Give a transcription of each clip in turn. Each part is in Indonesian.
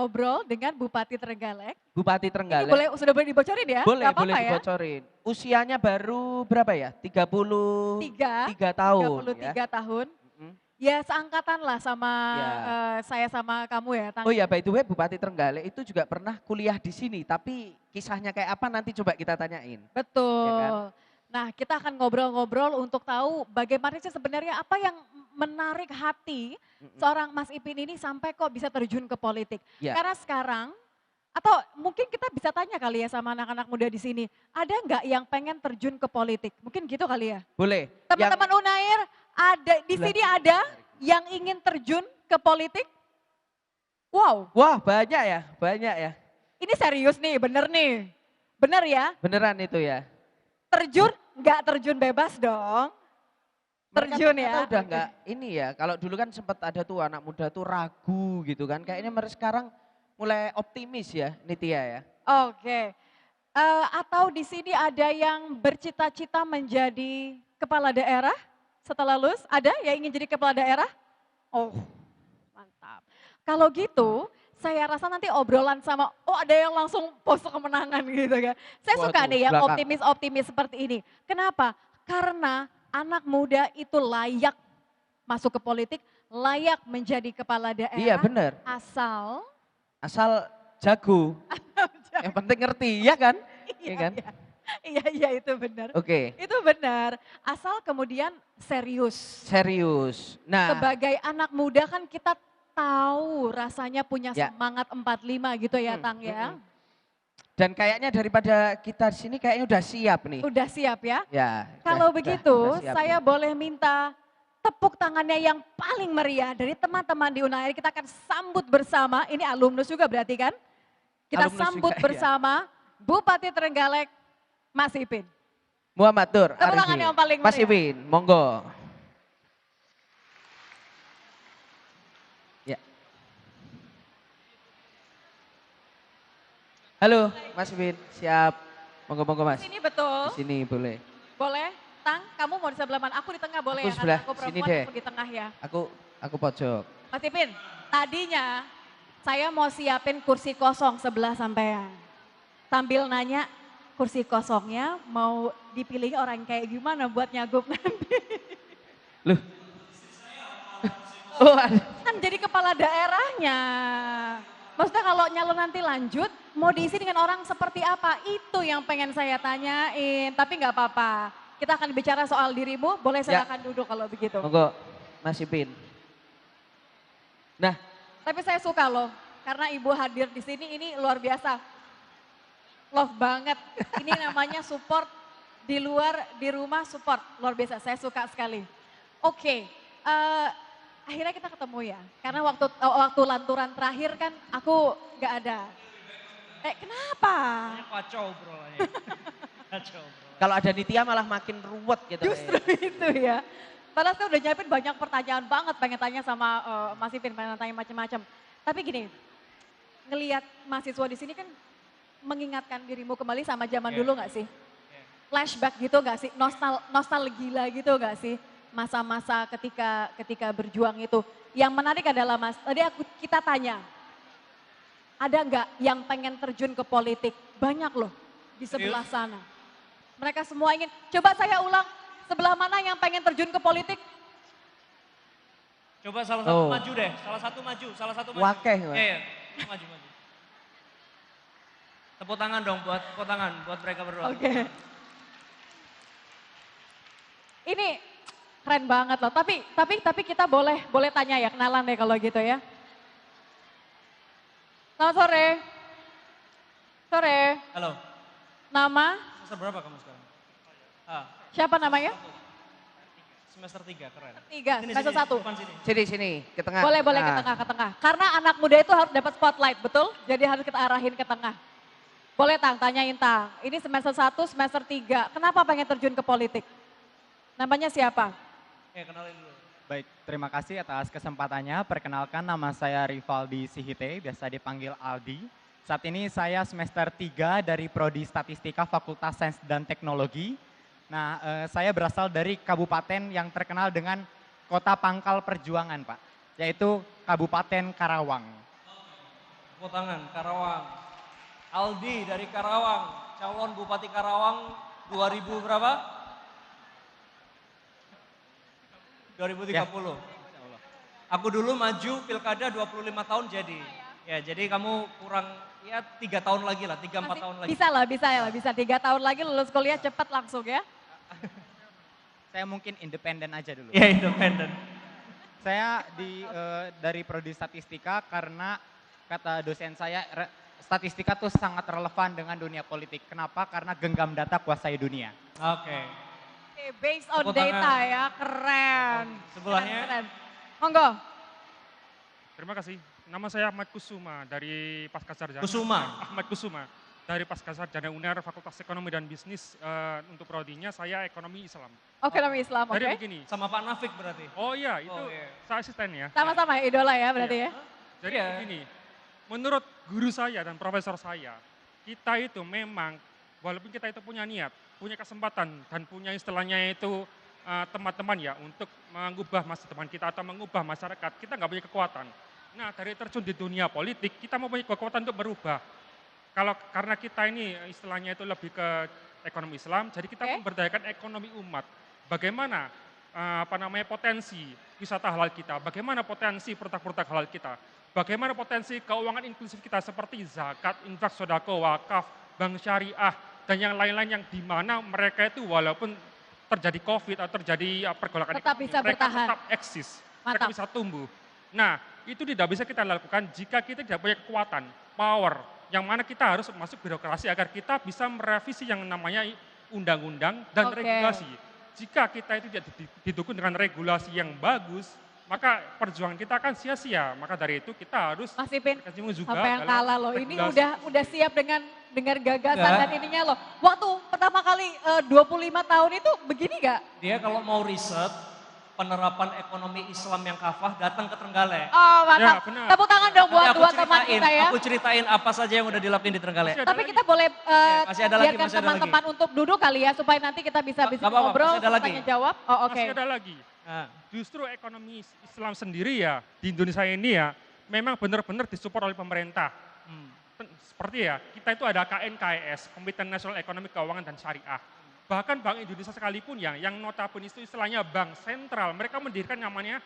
ngobrol dengan Bupati Trenggalek. Bupati Ini Trenggalek. sudah boleh dibocorin ya? Boleh, Gak boleh apa-apa ya? dibocorin. Usianya baru berapa ya? 33 tahun ya. 33 tahun. Mm-mm. Ya seangkatan lah sama Ya. saya sama kamu ya, Tang. Oh ya, by the way Bupati Trenggalek itu juga pernah kuliah di sini, tapi kisahnya kayak apa nanti coba kita tanyain. Ya kan? Betul. Nah, kita akan ngobrol-ngobrol untuk tahu bagaimana sih sebenarnya apa yang menarik hati Mm-mm. seorang Mas Ipin ini sampai kok bisa terjun ke politik. Ya. Karena sekarang, atau mungkin kita bisa tanya kali ya sama anak-anak muda di sini, ada nggak yang pengen terjun ke politik? Mungkin gitu kali ya. Boleh. Teman-teman Unair, ada di sini ada yang ingin terjun ke politik? Wow, Wah banyak ya. ini serius nih, bener nih. Bener ya? Beneran itu ya. Terjun, nggak terjun bebas dong. Terjun Mereka ya. udah nggak ini ya, kalau dulu kan sempat ada tuh anak muda tuh ragu gitu kan. Kayaknya mereka sekarang mulai optimis ya Nitya ya. Oke. Atau di sini ada yang bercita-cita menjadi kepala daerah setelah lulus? Ada yang ingin jadi kepala daerah? Oh, mantap. Kalau gitu, saya rasa nanti obrolan sama, oh ada yang langsung pose kemenangan gitu kan. Saya suka Waduh, nih yang belakang. optimis-optimis seperti ini. Kenapa? Karena anak muda itu layak masuk ke politik, layak menjadi kepala daerah. Iya bener, asal jago. Yang penting ngerti, ya kan? Iya kan? Iya itu benar. Oke. Itu benar. Asal kemudian serius. Serius. Nah, Sebagai anak muda kan kita tahu rasanya punya Ya. semangat 45 gitu ya Tang ya. Dan kayaknya daripada kita di sini kayaknya udah siap nih. Udah siap ya? Ya. Kalau udah begitu siap saya nih. boleh minta tepuk tangannya yang paling meriah dari teman-teman di Unair. Kita akan sambut bersama, ini alumnus juga berarti kan? Kita Alumnus sambut juga, bersama Bupati Trenggalek, Mas Ipin. Muhammad Nur Tepuk tangan Arifin. yang paling Mas meriah. Ipin, monggo. Ya. Halo, Mas Ipin, siap. Monggo Mas. Sini betul. Di sini boleh. Boleh? Tang, kamu mau di sebelah mana? Aku di tengah boleh Aku ya? sebelah, Karena aku sini perempuan, deh. aku di tengah ya. Aku pojok. Mas Ipin, tadinya saya mau siapin kursi kosong sebelah sampean. Sambil nanya kursi kosongnya mau dipilih orang kayak gimana buat nyagup nanti. Loh. Oh, ada. Kan jadi kepala daerahnya. Maksudnya kalau nyalon nanti lanjut, mau diisi dengan orang seperti apa? Itu yang pengen saya tanyain. Tapi nggak apa-apa. Kita akan bicara soal dirimu, boleh silakan duduk kalau begitu. Monggo, Mas Ipin. Nah, Tapi saya suka loh, karena ibu hadir di sini ini luar biasa. Love banget. Ini namanya support di luar, di rumah support. Luar biasa, saya suka sekali. Oke, akhirnya kita ketemu ya. Karena waktu lanturan terakhir kan aku gak ada. Kenapa? Kacau obrolannya. Kacau obrolan. kalau ada Nitya malah makin ruwet gitu. Justru itu ya. Padahal saya udah nyiapin banyak pertanyaan banget pengen tanya sama Mas Ipin, pengen tanya macam-macam. Tapi gini, ngelihat mahasiswa di sini kan mengingatkan dirimu kembali sama zaman dulu gak sih? Flashback gitu gak sih? Nostalgia gitu gak sih? Masa-masa ketika berjuang itu. Yang menarik adalah Mas, tadi kita tanya, ada nggak yang pengen terjun ke politik? Banyak loh di sebelah sana. Mereka semua ingin, coba saya ulang, sebelah mana yang pengen terjun ke politik? Coba salah satu maju deh, salah satu maju. Wakeh, Pak. Iya, maju. Tepuk tangan dong buat mereka berdua. Oke. Ini keren banget loh, tapi kita boleh tanya ya, kenalan deh kalau gitu ya. Selamat sore. Sore. Halo, Nama? semester berapa kamu sekarang? Siapa namanya? Semester 3, keren. 3, Sini, semester 1. depan sini. Sini, ke tengah. Boleh ke Nah, tengah. Karena anak muda itu harus dapat spotlight, betul? Jadi harus kita arahin ke tengah. Boleh Tang, tanyain Tang. Ini semester 1, semester 3. Kenapa pengen terjun ke politik? Namanya siapa? Kenalin dulu. Baik, terima kasih atas kesempatannya. Perkenalkan nama saya Rivaldi Sihite, biasa dipanggil Aldi. Saat ini saya semester 3 dari Prodi Statistika Fakultas Sains dan Teknologi. Nah, saya berasal dari kabupaten yang terkenal dengan kota pangkal perjuangan, Pak, yaitu Kabupaten Karawang. Tepuk tangan, Karawang. Aldi dari Karawang, calon Bupati Karawang 2000 berapa? 2030. Aku dulu maju pilkada 25 tahun jadi. Ya, jadi kamu kurang ya 3 tahun lagi lah, 3-4 tahun lagi. Bisa 3 tahun lagi lulus kuliah cepat langsung ya. Saya mungkin independen aja dulu. Ya, independen. Saya dari prodi statistika karena kata dosen saya statistika tuh sangat relevan dengan dunia politik. Kenapa? Karena genggam data kuasai dunia. Oke. Oke, based on Tepuk data tangan. ya, keren. Sebelahnya. Keren. Monggo. Terima kasih. Nama saya Ahmad Kusuma dari Pascasarjana. Kusuma. Ahmad Kusuma dari Pascasarjana UNER Fakultas Ekonomi dan Bisnis. Untuk prodinya saya Ekonomi Islam. Ekonomi Islam, oke. Jadi begini. Sama Pak Nafik berarti. Oh iya, itu Oh, iya. saya asisten ya. Sama-sama ya, idola ya berarti ya. Jadi Iya. begini. Menurut guru saya dan profesor saya, kita itu memang walaupun kita itu punya niat, punya kesempatan dan punya istilahnya itu teman-teman ya untuk mengubah masa depan kita atau mengubah masyarakat, kita nggak punya kekuatan. Nah dari terjun di dunia politik, kita mau punya kekuatan untuk berubah. Karena kita ini istilahnya itu lebih ke ekonomi Islam, jadi kita Oke. memberdayakan ekonomi umat. Bagaimana potensi wisata halal kita, bagaimana potensi produk-produk halal kita, bagaimana potensi keuangan inklusif kita seperti zakat, infak, sodako, wakaf, bank syariah, dan yang lain-lain yang di mana mereka itu walaupun terjadi COVID atau terjadi pergolakan Tetap ekonomi, bisa mereka bertahan. tetap eksis, mereka Mantap. bisa tumbuh. Nah, itu tidak bisa kita lakukan jika kita tidak punya kekuatan, power, yang mana kita harus masuk birokrasi agar kita bisa merevisi yang namanya undang-undang dan Oke. regulasi. Jika kita itu tidak didukung dengan regulasi yang bagus, maka perjuangan kita akan sia-sia. Maka dari itu kita harus Mas Ipin, berkecimpung juga apa yang dalam kalah loh. Ini regulasi. udah siap dengan gagasan Enggak. dan ininya loh. Waktu pertama kali 25 tahun itu begini gak? Dia kalau mau riset penerapan ekonomi Islam yang kafah datang ke Trenggalek. Oh mantap. Ya, benar. Tepuk tangan dong buat Nanti dua teman kita ya. aku ceritain apa saja yang udah dilakuin di Trenggalek. Masih ada Tapi lagi. kita boleh masih ada lagi, biarkan masih ada teman-teman untuk duduk kali ya. Supaya nanti kita bisa Nggak apa-apa, ngobrol, masih ada lagi. tanya jawab. Oh oke. Masih ada lagi. Nah, Justru ekonomi Islam sendiri ya di Indonesia ini ya memang benar-benar disupport oleh pemerintah. Seperti ya, kita itu ada KNKES, Komite Nasional Ekonomi Keuangan dan Syariah. Bahkan Bank Indonesia sekalipun ya, yang notabene itu istilahnya bank sentral, mereka mendirikan namanya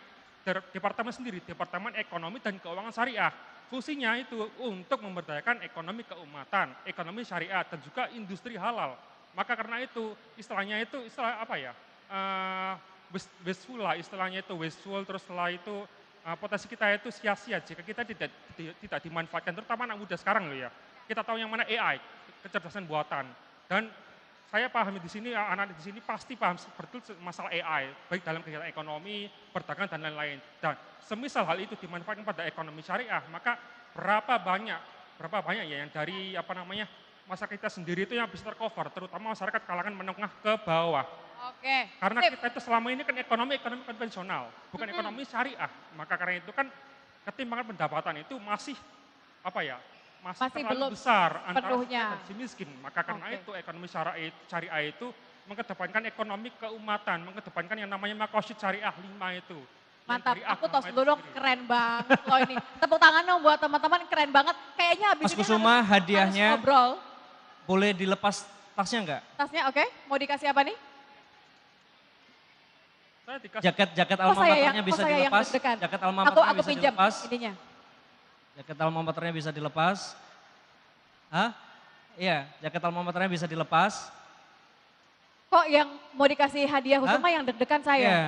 departemen sendiri, Departemen Ekonomi dan Keuangan Syariah. Fungsinya itu untuk memberdayakan ekonomi keumatan, ekonomi syariah, dan juga industri halal. Maka karena itu, istilahnya itu, istilah apa ya, wasteful lah, istilahnya itu wasteful, terus setelah itu potensi kita itu sia-sia jika kita tidak dimanfaatkan, terutama anak muda sekarang loh ya. Kita tahu yang mana AI, kecerdasan buatan. Dan saya pahami di sini, anak-anak di sini pasti paham betul masalah AI, baik dalam kegiatan ekonomi, perdagangan dan lain-lain. Dan semisal hal itu dimanfaatkan pada ekonomi syariah, maka berapa banyak ya yang dari masyarakat kita sendiri itu yang bisa tercover, terutama masyarakat kalangan menengah ke bawah. Oke. Karena Sip. kita itu selama ini kan ekonomi konvensional, bukan ekonomi syariah. Maka karena itu kan ketimpangan pendapatan itu masih Masih terlalu belum besar antara sepenuhnya. kaya dan si miskin. Maka karena Oke. itu ekonomi syariah itu mengedepankan ekonomi keumatan, mengedepankan yang namanya makosid syariah 5 itu. Yang Mantap, dari aku agama tos itu dulu dong, sendiri. keren banget loh ini. Tepuk tangan dong buat teman-teman, keren banget. Kayaknya habis Mas ini Kusuma, harus hadiahnya ngobrol. boleh dilepas tasnya enggak? Tasnya oke, mau dikasih apa nih? Saya dikasih Jaket Oh alma saya maternya bisa saya yang dilepas. deg-degan. Jaket alma Aku maternya bisa pinjam dilepas. ininya. Jaket alma maternya bisa dilepas. Hah? Iya, jaket alma maternya bisa dilepas. Kok yang mau dikasih hadiah khusus Hah? mah yang deg-degan saya? Iya.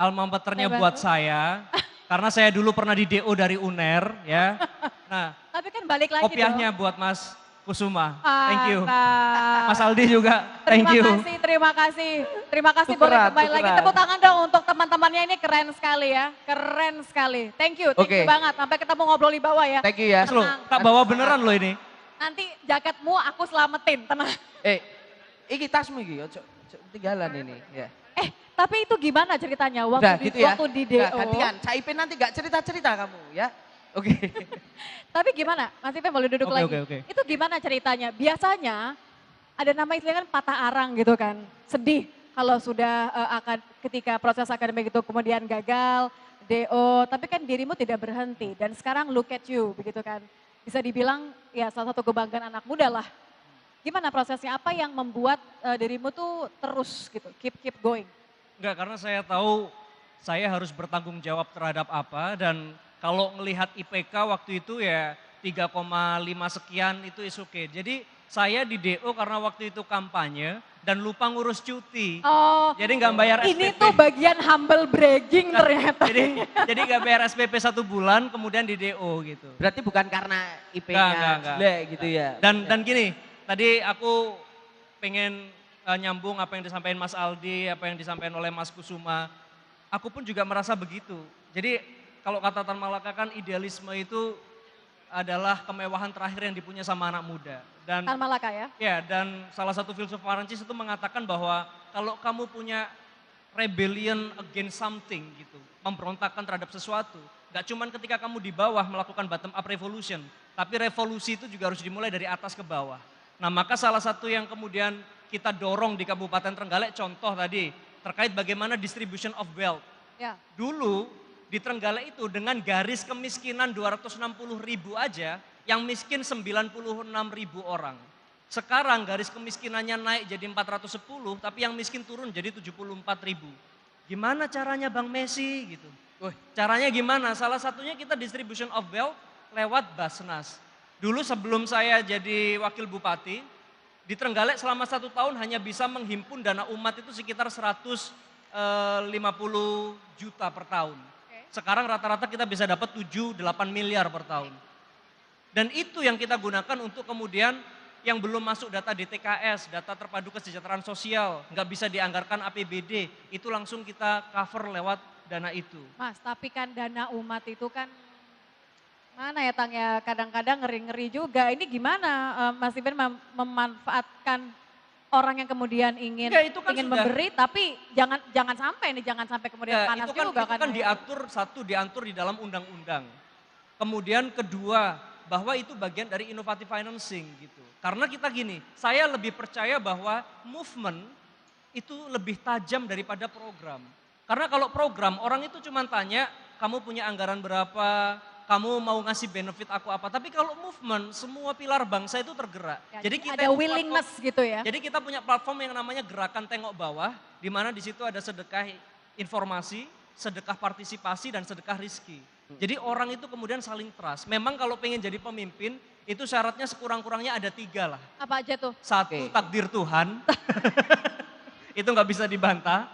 Alma maternya Saya buat bantu. saya. Karena saya dulu pernah di DO dari UNER ya. Nah, Tapi kan balik lagi kopiahnya dong. buat Mas Kusuma. Thank you. Mantap. Mas Aldi juga. Thank you. Terima kasih. Terima kasih boleh Tukeran, kembali lagi. tukeran. Tepuk tangan dong untuk teman-temannya ini keren sekali ya. Keren sekali. Thank you Oke. banget. Sampai ketemu ngobrol di bawah ya. Thank you ya. Mas lo, Tenang. tak bawa beneran lo ini. Nanti jaketmu aku selamatin, tenang. Iki tasmu iki, ojo ketinggalan ini. Ya. Tapi itu gimana ceritanya waktu Udah di, gitu ya. waktu di DO? Nah, gantian. Caipin nanti gak cerita-cerita kamu ya. Oke. Tapi gimana? Mas Ipe boleh duduk Oke, lagi. oke. Itu gimana ceritanya? Biasanya ada nama istilahnya kan patah arang gitu kan. Sedih kalau sudah ketika proses akademik itu kemudian gagal DO, tapi kan dirimu tidak berhenti dan sekarang look at you begitu kan. Bisa dibilang ya salah satu kebanggaan anak muda lah. Gimana prosesnya? Apa yang membuat dirimu tuh terus gitu, keep going? Enggak, karena saya tahu saya harus bertanggung jawab terhadap apa dan kalau melihat IPK waktu itu ya 3,5 sekian itu is okay. Jadi saya di DO karena waktu itu kampanye dan lupa ngurus cuti. Oh, Jadi nggak bayar SPP. ini tuh bagian humble bragging ternyata. Jadi nggak bayar SPP 1 bulan kemudian di DO gitu. Berarti bukan karena IP-nya Enggak. jelek gitu ya. Dan gini, tadi aku pengen nyambung apa yang disampaikan Mas Aldi, apa yang disampaikan oleh Mas Kusuma. Aku pun juga merasa begitu. Jadi kalau kata Tan Malaka kan idealisme itu adalah kemewahan terakhir yang dipunya sama anak muda. Dan Tan Malaka ya? ya, dan salah satu filsuf Perancis itu mengatakan bahwa kalau kamu punya rebellion against something gitu, pemberontakan terhadap sesuatu, gak cuman ketika kamu di bawah melakukan bottom up revolution, tapi revolusi itu juga harus dimulai dari atas ke bawah. Nah maka salah satu yang kemudian kita dorong di Kabupaten Trenggalek, contoh tadi, terkait bagaimana distribution of wealth. Ya. Dulu di Trenggalek itu dengan garis kemiskinan 260 ribu aja, yang miskin 96 ribu orang. Sekarang garis kemiskinannya naik jadi 410, tapi yang miskin turun jadi 74 ribu. Gimana caranya Bang Messi gitu? Caranya gimana? Salah satunya kita distribution of wealth lewat Basnas. Dulu sebelum saya jadi wakil bupati, di Trenggalek selama 1 tahun hanya bisa menghimpun dana umat itu sekitar 150 juta per tahun. Sekarang rata-rata kita bisa dapat 7-8 miliar per tahun. Dan itu yang kita gunakan untuk kemudian yang belum masuk data DTKS, data terpadu kesejahteraan sosial, nggak bisa dianggarkan APBD, itu langsung kita cover lewat dana itu. Mas, tapi kan dana umat itu kan mana ya Tang ya, kadang-kadang ngeri-ngeri juga. Ini gimana Mas Iben memanfaatkan orang yang kemudian ingin Ya, itu kan ingin sudah- memberi, tapi jangan sampai kemudian Ya, panas itu kan, juga itu kan diatur, satu diatur di dalam undang-undang. Kemudian kedua, bahwa itu bagian dari innovative financing gitu. Karena kita gini, saya lebih percaya bahwa movement itu lebih tajam daripada program. Karena kalau program, orang itu cuma tanya, kamu punya anggaran berapa, kamu mau ngasih benefit aku apa. Tapi kalau movement, semua pilar bangsa itu tergerak. Ya, Jadi kita ada itu willingness gitu ya. jadi kita punya platform yang namanya Gerakan Tengok Bawah, di mana di situ ada sedekah informasi, sedekah partisipasi, dan sedekah rizki. Jadi orang itu kemudian saling trust. Memang kalau pengen jadi pemimpin, itu syaratnya sekurang-kurangnya ada 3 lah. Apa aja tuh? 1, Oke. takdir Tuhan. Itu nggak bisa dibantah.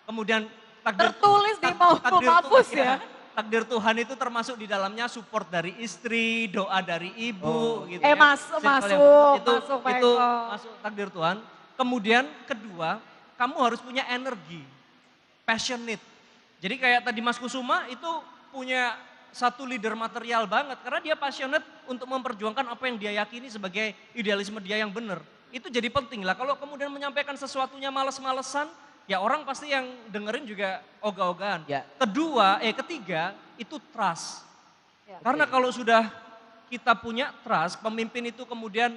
Kemudian Tertulis di takdir Mahfuz Tuhan, ya. Takdir Tuhan itu termasuk di dalamnya support dari istri, doa dari ibu, gitu Eh, ya. masuk, itu, masuk, Pak itu Eko. masuk takdir Tuhan. Kemudian kedua, kamu harus punya energi, passionate. Jadi kayak tadi Mas Kusuma itu punya satu leader material banget karena dia passionate untuk memperjuangkan apa yang dia yakini sebagai idealisme dia yang benar. Itu jadi penting lah. Kalau kemudian menyampaikan sesuatunya males-malesan, ya orang pasti yang dengerin juga ogah-ogahan. Ya. Ketiga itu trust. Ya. Karena kalau sudah kita punya trust, pemimpin itu kemudian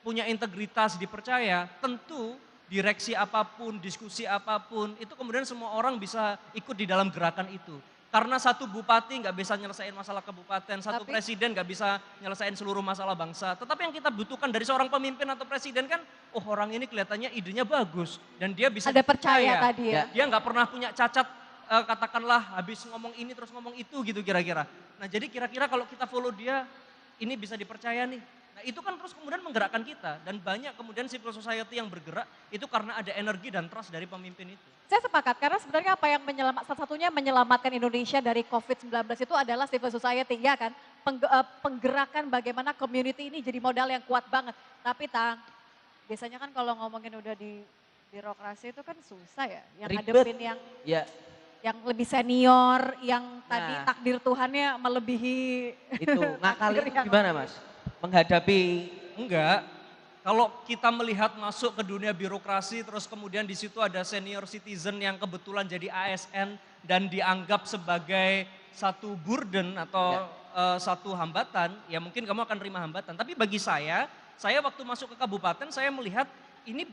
punya integritas, dipercaya, tentu direksi apapun, diskusi apapun, itu kemudian semua orang bisa ikut di dalam gerakan itu. Karena satu bupati nggak bisa nyelesain masalah kabupaten, satu Tapi- presiden nggak bisa nyelesain seluruh masalah bangsa. Tetapi yang kita butuhkan dari seorang pemimpin atau presiden kan, oh orang ini kelihatannya idenya bagus dan dia bisa Ada percaya dipercaya. tadi ya. Dia nggak pernah punya cacat, katakanlah habis ngomong ini terus ngomong itu gitu kira-kira. Nah jadi kira-kira kalau kita follow dia, ini bisa dipercaya nih. Nah itu kan terus kemudian menggerakkan kita dan banyak kemudian civil society yang bergerak itu karena ada energi dan trust dari pemimpin itu. Saya sepakat karena sebenarnya apa yang salah satunya menyelamatkan Indonesia dari COVID-19 itu adalah civil society ya kan. Penggerakkan bagaimana community ini jadi modal yang kuat banget. Tapi Tang, biasanya kan kalau ngomongin udah di birokrasi itu kan susah ya. Yang Ribet. ngadepin Ya, yang lebih senior, yang tadi Nah. takdir Tuhannya melebihi itu ngakali takdir yang gimana lain. Mas? Menghadapi Enggak. Kalau kita melihat masuk ke dunia birokrasi terus kemudian di situ ada senior citizen yang kebetulan jadi ASN dan dianggap sebagai satu burden atau satu hambatan, ya mungkin kamu akan terima hambatan. Tapi bagi saya waktu masuk ke kabupaten saya melihat ini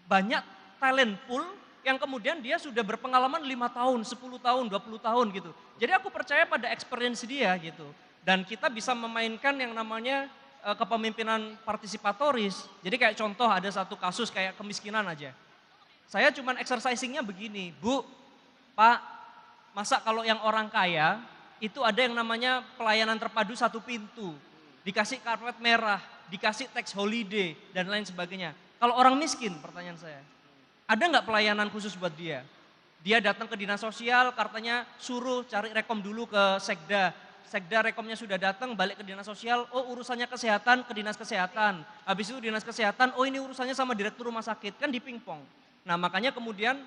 banyak talent pool yang kemudian dia sudah berpengalaman 5 tahun, 10 tahun, 20 tahun gitu. Jadi aku percaya pada experience dia gitu. Dan kita bisa memainkan yang namanya kepemimpinan partisipatoris. Jadi kayak contoh ada satu kasus kayak kemiskinan aja. Saya cuman exercisingnya begini, Bu, Pak, masa kalau yang orang kaya itu ada yang namanya pelayanan terpadu satu pintu. Dikasih karpet merah, dikasih tax holiday dan lain sebagainya. Kalau orang miskin pertanyaan saya, ada nggak pelayanan khusus buat dia? Dia datang ke dinas sosial, katanya suruh cari rekom dulu ke Sekda. Sekda rekomnya sudah datang, balik ke dinas sosial, oh urusannya kesehatan ke dinas kesehatan. Habis itu dinas kesehatan, oh ini urusannya sama direktur rumah sakit, kan dipingpong. Nah makanya kemudian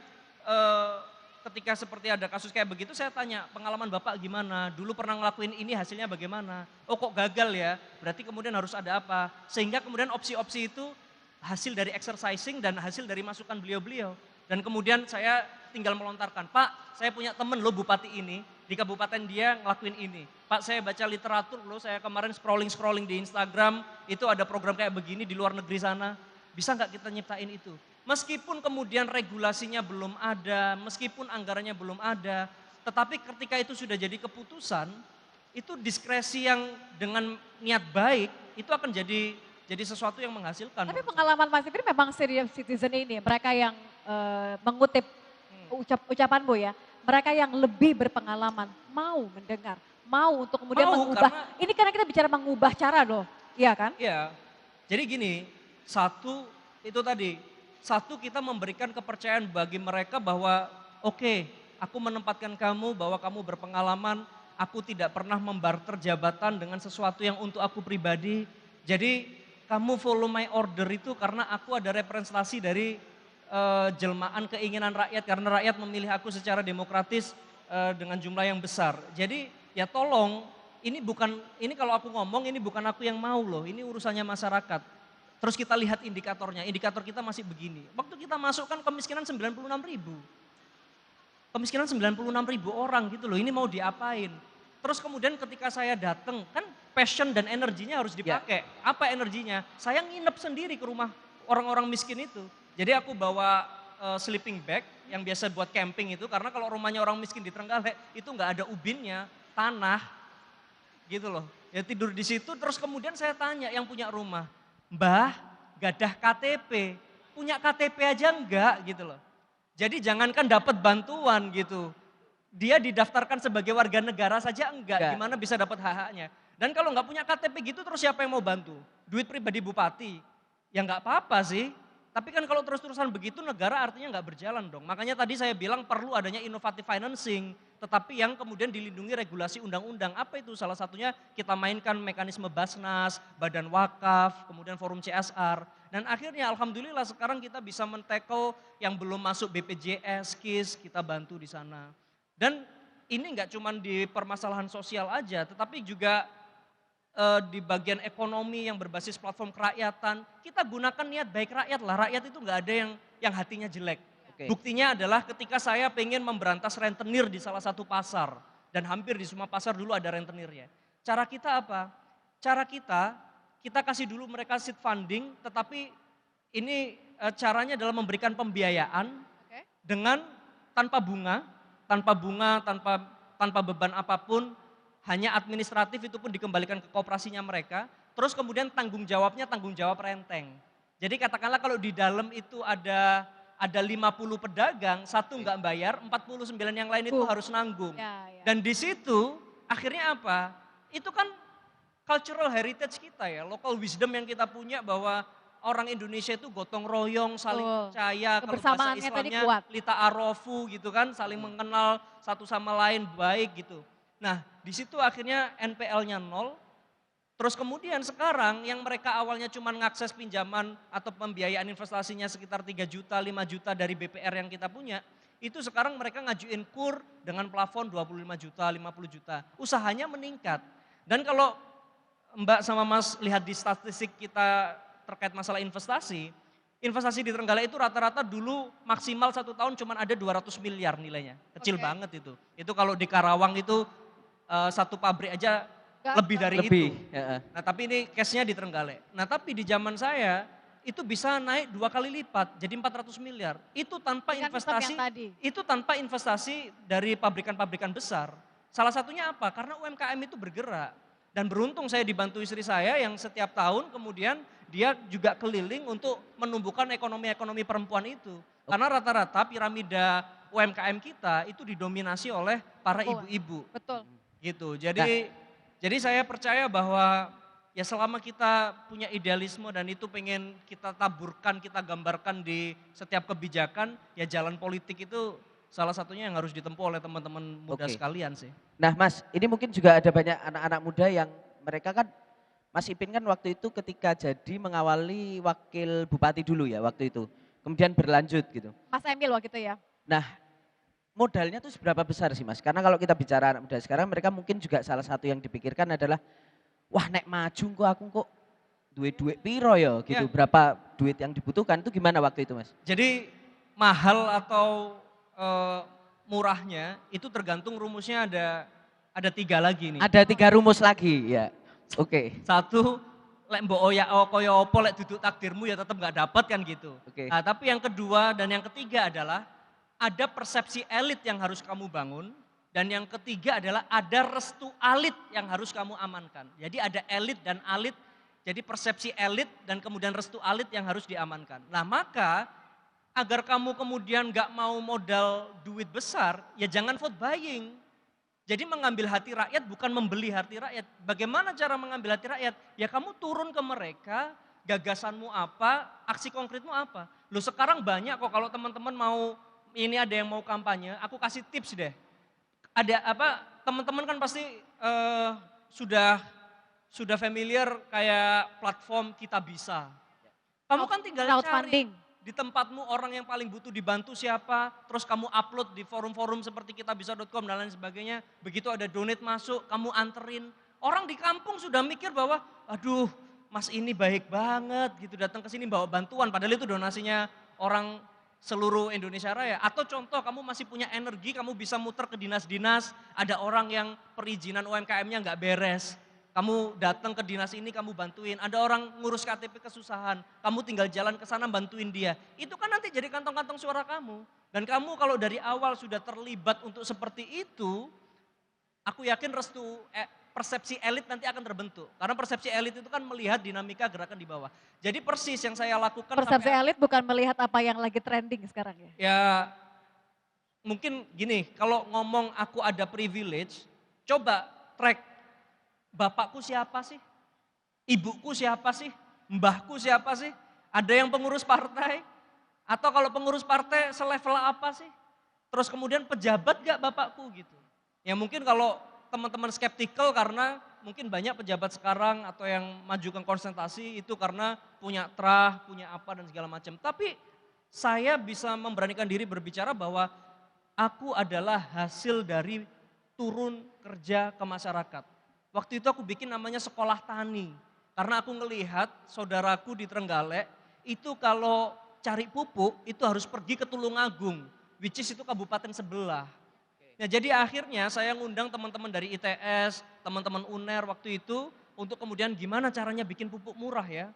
ketika seperti ada kasus kayak begitu saya tanya, pengalaman Bapak gimana? Dulu pernah ngelakuin ini hasilnya bagaimana? Oh kok gagal ya? Berarti kemudian harus ada apa? Sehingga kemudian opsi-opsi itu hasil dari exercising dan hasil dari masukan beliau-beliau. Dan kemudian saya tinggal melontarkan, Pak saya punya temen loh bupati ini, di kabupaten dia ngelakuin ini. Pak saya baca literatur loh, saya kemarin scrolling di Instagram, itu ada program kayak begini di luar negeri sana. Bisa nggak kita nyiptain itu? Meskipun kemudian regulasinya belum ada, meskipun anggarannya belum ada, tetapi ketika itu sudah jadi keputusan, itu diskresi yang dengan niat baik, itu akan jadi sesuatu yang menghasilkan. Tapi pengalaman Mas Ipin memang senior citizen ini, mereka yang mengutip ucapanmu ya, mereka yang lebih berpengalaman, mau mendengar, mau untuk kemudian mengubah. Ini karena kita bicara mengubah cara loh, iya kan? Iya, jadi gini, satu itu tadi, satu kita memberikan kepercayaan bagi mereka bahwa oke, aku menempatkan kamu bahwa kamu berpengalaman, aku tidak pernah membarter jabatan dengan sesuatu yang untuk aku pribadi. Jadi kamu follow my order itu karena aku ada representasi dari jelmaan keinginan rakyat karena rakyat memilih aku secara demokratis dengan jumlah yang besar. Jadi ya tolong ini kalau aku ngomong ini bukan aku yang mau loh, ini urusannya masyarakat. Terus kita lihat indikatornya, indikator kita masih begini. Waktu kita masuk kan kemiskinan 96 ribu. Kemiskinan 96 ribu orang gitu loh, ini mau diapain? Terus kemudian ketika saya datang, kan passion dan energinya harus dipakai. Ya. Apa energinya? Saya nginep sendiri ke rumah orang-orang miskin itu. Jadi aku bawa sleeping bag yang biasa buat camping itu, karena kalau rumahnya orang miskin di Trenggalek itu nggak ada ubinnya, tanah gitu loh. Ya tidur di situ, terus kemudian saya tanya yang punya rumah, Mbah, gadah KTP, punya KTP aja enggak gitu loh. Jadi jangankan dapat bantuan gitu, dia didaftarkan sebagai warga negara saja enggak. Gimana bisa dapat hak-haknya. Dan kalau nggak punya KTP gitu terus siapa yang mau bantu? Duit pribadi bupati, ya nggak apa-apa sih. Tapi kan kalau terus-terusan begitu negara artinya nggak berjalan dong. Makanya tadi saya bilang perlu adanya inovatif financing, tetapi yang kemudian dilindungi regulasi undang-undang. Apa itu? Salah satunya kita mainkan mekanisme Basnas, Badan Wakaf, kemudian Forum CSR. Dan akhirnya alhamdulillah sekarang kita bisa men-tackle yang belum masuk BPJS, KIS, kita bantu di sana. Dan ini nggak cuma di permasalahan sosial aja, tetapi juga di bagian ekonomi yang berbasis platform kerakyatan, kita gunakan niat baik rakyat lah. Rakyat itu nggak ada yang hatinya jelek. Okay. Buktinya adalah ketika saya pengen memberantas rentenir di salah satu pasar, dan hampir di semua pasar dulu ada rentenirnya. Cara kita apa? Cara kita kasih dulu mereka seed funding, tetapi ini caranya adalah memberikan pembiayaan dengan tanpa bunga, tanpa beban apapun. Hanya administratif itu pun dikembalikan ke koperasinya mereka. Terus kemudian tanggung jawabnya tanggung jawab renteng. Jadi katakanlah kalau di dalam itu ada 50 pedagang, satu nggak bayar, 49 yang lain itu harus nanggung. Dan di situ akhirnya apa? Itu kan cultural heritage kita ya, local wisdom yang kita punya bahwa orang Indonesia itu gotong royong, saling percaya, kalau bahasa Islamnya lita arofu gitu kan, saling mengenal satu sama lain baik gitu. Nah di situ akhirnya NPL-nya nol, terus kemudian sekarang yang mereka awalnya cuma ngakses pinjaman atau pembiayaan investasinya sekitar 3 juta, 5 juta dari BPR yang kita punya, itu sekarang mereka ngajuin KUR dengan plafon 25 juta, 50 juta. Usahanya meningkat. Dan kalau Mbak sama Mas lihat di statistik kita terkait masalah investasi di Trenggalek itu rata-rata dulu maksimal 1 tahun cuma ada 200 miliar nilainya. Kecil banget itu. Itu kalau di Karawang itu satu pabrik aja lebih dari itu. Ya. Nah tapi ini case-nya di Trenggalek. Nah tapi di zaman saya itu bisa naik 2 kali lipat jadi 400 miliar. Itu tanpa Dengan sistem yang investasi, tadi. itu tanpa investasi dari pabrikan-pabrikan besar. Salah satunya apa? Karena UMKM itu bergerak. Dan beruntung saya dibantu istri saya yang setiap tahun kemudian dia juga keliling untuk menumbuhkan ekonomi-ekonomi perempuan itu. Karena rata-rata piramida UMKM kita itu didominasi oleh para ibu-ibu. Betul. Gitu. Jadi saya percaya bahwa ya selama kita punya idealisme dan itu pengen kita taburkan, kita gambarkan di setiap kebijakan, ya jalan politik itu salah satunya yang harus ditempuh oleh teman-teman muda Oke. sekalian sih. Nah Mas, ini mungkin juga ada banyak anak-anak muda yang mereka kan, Mas Ipin kan waktu itu ketika jadi mengawali wakil bupati dulu ya waktu itu. Kemudian berlanjut gitu. Mas Emil waktu itu ya. Nah modalnya tuh seberapa besar sih Mas? Karena kalau kita bicara anak muda sekarang mereka mungkin juga salah satu yang dipikirkan adalah, wah nek maju kok aku kok duit-duit piro ya gitu. Ya. Berapa duit yang dibutuhkan itu gimana waktu itu Mas? Jadi mahal atau murahnya itu tergantung rumusnya ada 3 lagi nih. Ada 3 rumus lagi ya. Oke. Satu, lek mbok oyak kaya apa lek duduk takdirmu ya tetap nggak dapat kan gitu. Oke. Nah, tapi yang kedua dan yang ketiga adalah ada persepsi elit yang harus kamu bangun dan yang ketiga adalah ada restu alit yang harus kamu amankan. Jadi ada elit dan alit, jadi persepsi elit dan kemudian restu alit yang harus diamankan. Nah maka agar kamu kemudian nggak mau modal duit besar, ya jangan vote buying. Jadi mengambil hati rakyat bukan membeli hati rakyat. Bagaimana cara mengambil hati rakyat? Ya kamu turun ke mereka, gagasanmu apa, aksi konkretmu apa. Loh sekarang banyak kok kalau teman-teman mau, ini ada yang mau kampanye, aku kasih tips deh. Ada apa, teman-teman kan pasti sudah familiar kayak platform Kita Bisa. Kamu kan tinggal Crowdfunding. cari di tempatmu orang yang paling butuh dibantu siapa, terus kamu upload di forum-forum seperti kitabisa.com dan lain sebagainya. Begitu ada donate masuk, kamu anterin. Orang di kampung sudah mikir bahwa, aduh mas ini baik banget gitu datang ke sini bawa bantuan. Padahal itu donasinya orang seluruh Indonesia Raya. Atau contoh kamu masih punya energi, kamu bisa muter ke dinas-dinas, ada orang yang perizinan UMKM-nya nggak beres. Kamu datang ke dinas ini, kamu bantuin. Ada orang ngurus KTP kesusahan, kamu tinggal jalan ke sana bantuin dia. Itu kan nanti jadi kantong-kantong suara kamu. Dan kamu kalau dari awal sudah terlibat untuk seperti itu, aku yakin persepsi elit nanti akan terbentuk. Karena persepsi elit itu kan melihat dinamika gerakan di bawah. Jadi persis yang saya lakukan Persepsi elit bukan melihat apa yang lagi trending sekarang ya. ya mungkin gini, kalau ngomong aku ada privilege, coba track bapakku siapa sih? Ibuku siapa sih? Mbahku siapa sih? Ada yang pengurus partai? Atau kalau pengurus partai selevel apa sih? Terus kemudian pejabat gak bapakku gitu. Ya mungkin kalau teman-teman skeptikal karena mungkin banyak pejabat sekarang atau yang majukan konsentrasi itu karena punya trah, punya apa dan segala macam. Tapi saya bisa memberanikan diri berbicara bahwa aku adalah hasil dari turun kerja ke masyarakat. Waktu itu aku bikin namanya sekolah tani. Karena aku ngelihat saudaraku di Trenggalek itu kalau cari pupuk itu harus pergi ke Tulungagung. Which is itu kabupaten sebelah. Nah jadi akhirnya saya ngundang teman-teman dari ITS, teman-teman UNER waktu itu untuk kemudian gimana caranya bikin pupuk murah ya.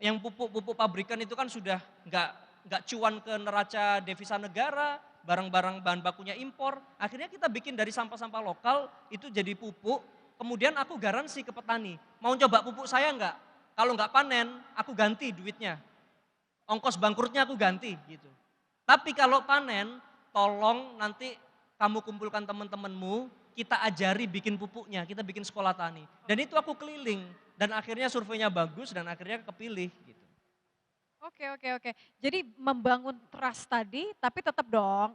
Yang pupuk-pupuk pabrikan itu kan sudah nggak cuan ke neraca devisa negara, barang-barang bahan bakunya impor. Akhirnya kita bikin dari sampah-sampah lokal itu jadi pupuk. Kemudian aku garansi ke petani, mau coba pupuk saya enggak? Kalau enggak panen, aku ganti duitnya. Ongkos bangkrutnya aku ganti gitu. Tapi kalau panen, tolong nanti kamu kumpulkan teman-temanmu, kita ajari bikin pupuknya, kita bikin sekolah tani. Dan itu aku keliling, dan akhirnya surveinya bagus dan akhirnya kepilih gitu. Oke. Jadi membangun trust tadi, tapi tetap dong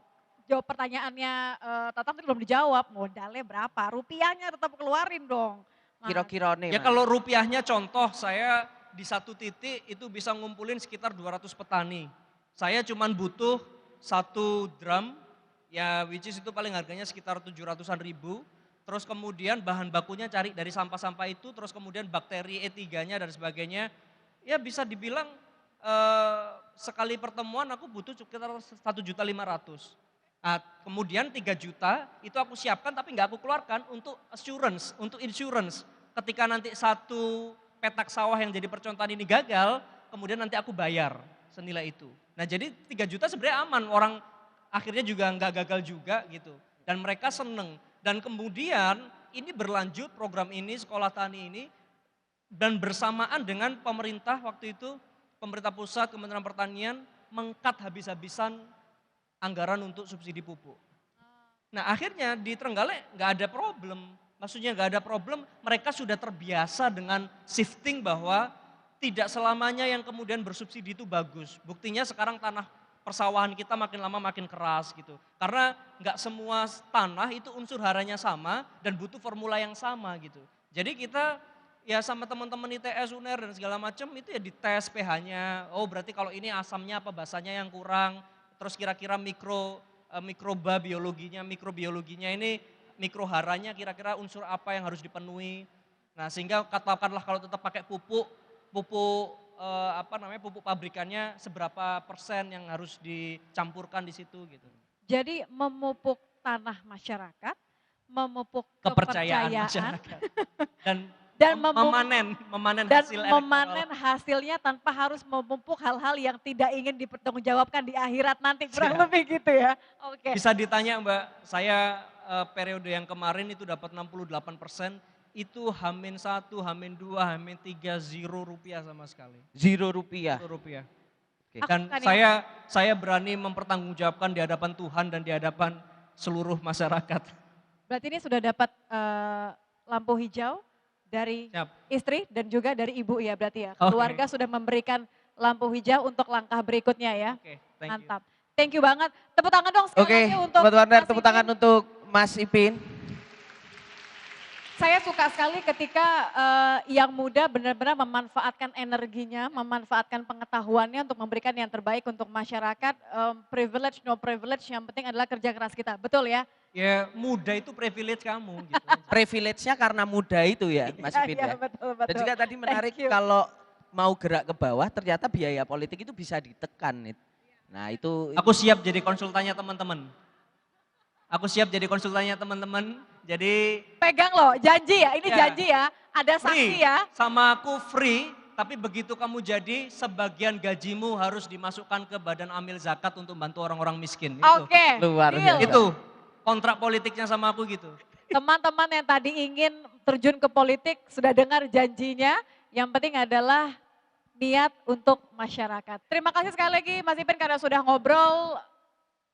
jawab pertanyaannya Tatang tadi belum dijawab, modalnya berapa, rupiahnya tetap keluarin dong. Mas. Kira-kira nih. Ya kalau rupiahnya contoh saya di satu titik itu bisa ngumpulin sekitar 200 petani. Saya cuman butuh 1 drum, ya which is itu paling harganya sekitar 700-an ribu. Terus kemudian bahan bakunya cari dari sampah-sampah itu, terus kemudian bakteri E3-nya dan sebagainya. Ya bisa dibilang sekali pertemuan aku butuh sekitar 1.500.000. Nah, kemudian 3 juta itu aku siapkan tapi nggak aku keluarkan untuk insurance. Ketika nanti satu petak sawah yang jadi percontohan ini gagal, kemudian nanti aku bayar senilai itu. Nah jadi 3 juta sebenarnya aman, orang akhirnya juga nggak gagal juga gitu. Dan mereka seneng. Dan kemudian ini berlanjut program ini, sekolah tani ini, dan bersamaan dengan pemerintah waktu itu, pemerintah pusat, Kementerian Pertanian, mengkat habis-habisan anggaran untuk subsidi pupuk. Nah akhirnya di Trenggalek nggak ada problem. Maksudnya nggak ada problem, mereka sudah terbiasa dengan shifting bahwa tidak selamanya yang kemudian bersubsidi itu bagus. Buktinya sekarang tanah persawahan kita makin lama makin keras gitu. Karena nggak semua tanah itu unsur haranya sama dan butuh formula yang sama gitu. Jadi kita ya sama teman-teman ITS, UNER dan segala macam itu ya dites pH-nya. Oh berarti kalau ini asamnya apa basanya yang kurang. Terus kira-kira mikroba biologinya, mikrobiologinya ini mikroharanya kira-kira unsur apa yang harus dipenuhi. Nah sehingga katakanlah kalau tetap pakai pupuk pabrikannya seberapa persen yang harus dicampurkan di situ gitu. Jadi memupuk tanah masyarakat, memupuk Kepercayaan kepercayaan, masyarakat. Dan dan memanen dan hasil elektoral. memanen hasilnya tanpa harus memupuk hal-hal yang tidak ingin dipertanggungjawabkan di akhirat nanti, kurang Siap. lebih gitu ya. Oke. Bisa ditanya Mbak, saya periode yang kemarin itu dapat 68%, itu H-1, H-2, H-3, 0 rupiah sama sekali. Rp0. 0 rupiah. Oke. Dan Aku kan ya. saya berani mempertanggungjawabkan di hadapan Tuhan dan di hadapan seluruh masyarakat. Berarti ini sudah dapat lampu hijau dari Siap. istri dan juga dari ibu ya berarti ya. Oke. Keluarga sudah memberikan lampu hijau untuk langkah berikutnya ya. Oke, thank you. Mantap. Thank you banget. Tepuk tangan dong sekali Oke, lagi untuk Sobat Warner, Mas tepuk Ipin. tangan untuk Mas Ipin. Saya suka sekali ketika yang muda benar-benar memanfaatkan energinya, memanfaatkan pengetahuannya untuk memberikan yang terbaik untuk masyarakat. Privilege, no privilege, yang penting adalah kerja keras kita. Betul ya? Ya muda itu privilege kamu gitu aja. Privilege-nya karena muda itu ya Mas Iya, Ipin iya, ya. betul, Dan betul. juga tadi menarik Thank you. kalau mau gerak ke bawah ternyata biaya politik itu bisa ditekan. Nah itu Aku siap jadi konsultannya teman-teman. Aku siap jadi konsultannya teman-teman. Jadi Pegang loh, janji ya, ini Ya. janji ya. Ada saksi free, ya. sama aku free, tapi begitu kamu jadi sebagian gajimu harus dimasukkan ke Badan Amil Zakat untuk bantu orang-orang miskin. Oke, Luar deal. biasa. Itu kontrak politiknya sama aku gitu. Teman-teman yang tadi ingin terjun ke politik sudah dengar janjinya. Yang penting adalah niat untuk masyarakat. Terima kasih sekali lagi Mas Ipin karena sudah ngobrol.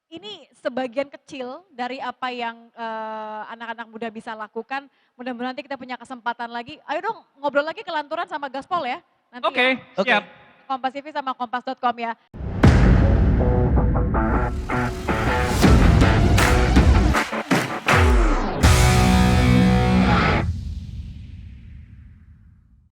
Ini sebagian kecil dari apa yang anak-anak muda bisa lakukan. Mudah-mudahan nanti kita punya kesempatan lagi. Ayo dong ngobrol lagi kelanturan sama Gaspol ya. Nanti Oke, ya. siap. Kompas TV sama kompas.com ya.